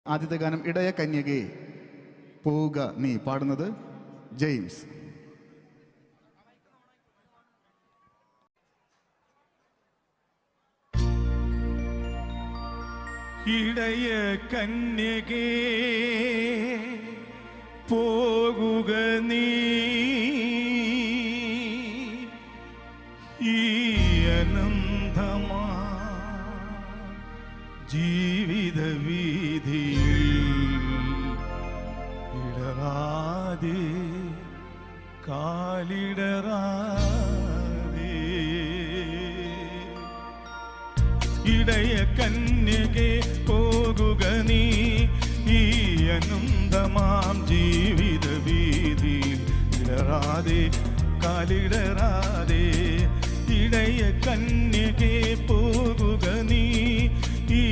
ആദ്യത്തെ ഗാനം ഇടയ കന്യകേ പോവുക നീ, പാടുന്നത് ജെയിംസ്. ഇടയ കന്യകേ പോകുക നീ, ഈ അനന്തമാ ജീവിത വീതിയിൽ ഇടറാതെ കാലിടറാതെ. ഇടയ കന്യകേ പോകുക നീ, ഈ അനന്തമാം ജീവിത വീതിയിൽ ഇടറാതെ കാലിടറാതെ. ഇടയ കന്യകേ പോകുക നീ, ഈ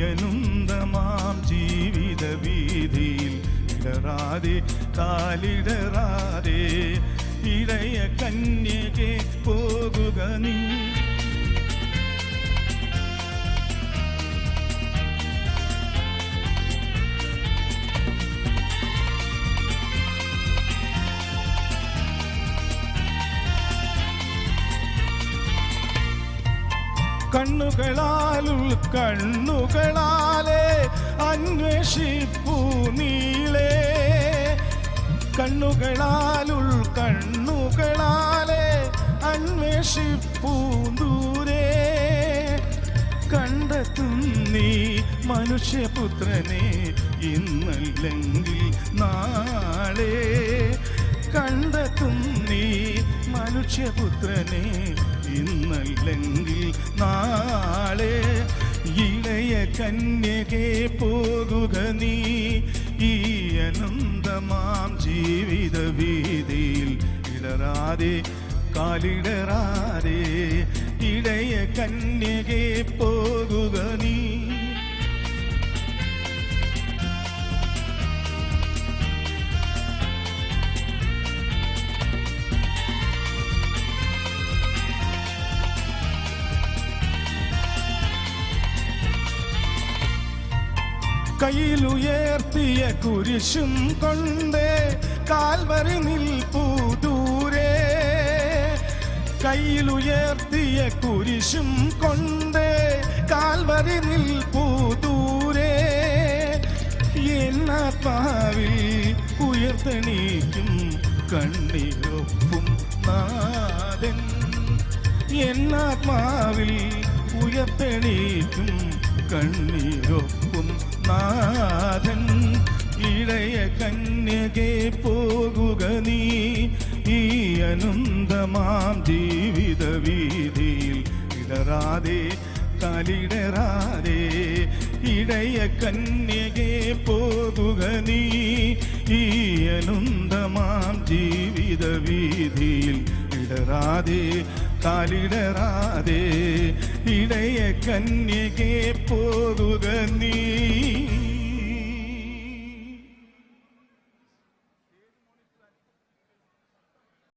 അനന്തമാം ജീവിത വീതിയിൽ ഇടറാതെ കാലിടറാതെ. ഇടയ കന്യകേ പോകുക നീ. കണ്ണുകളാലെ അന്വേഷിപ്പൂ നീളേ, കണ്ണുകളാലെ അന്വേഷിപ്പൂ ദൂരെ. കണ്ടെത്തും നീ മനുഷ്യപുത്രനെ ഇന്നല്ലെങ്കിൽ നാളെ. കണ്ടെത്തും നീ മനുഷ്യപുത്രനെ ഇന്നല്ലെങ്കിൽ നാളെ. ഇടയ കന്യകേ പോകുക നീ, ഈ അനന്തമാം ജീവിത വീതിയിൽ ഇടറാതെ കാലിടറാതെ. ഇടയ കന്യകേ പോകുക നീ. കയ്യിലുയർത്തിയ കുരിശും കൊണ്ട് കാൽവരി നിൽപ്പൂ ദൂരെ. കയ്യിലുയർത്തിയ കുരിശും കൊണ്ട് കാൽവരി നിൽപ്പൂ ദൂരെ. എന്നാത്മാവിൽ ഉയർത്തെണീക്കും കണ്ണീരൊപ്പും നാഥൻ. എന്നാത്മാവിൽ ഉയർത്തെണീക്കും കണ്ണീരൊപ്പും നാഥൻ. ഇടയ കന്യകേ പോകുക നീ, ഈ അനന്തമാം ജീവിത വീതിയിൽ ഇടറാതെ കാലിടറാതെ. ഇടയ കന്യകേ പോകുക നീ, ഈ അനന്തമാം ജീവിത വീതിയിൽ ഇടറാതെ കാലിടറാതെ. ഇടയ കന്യകേ പോകുക നീ.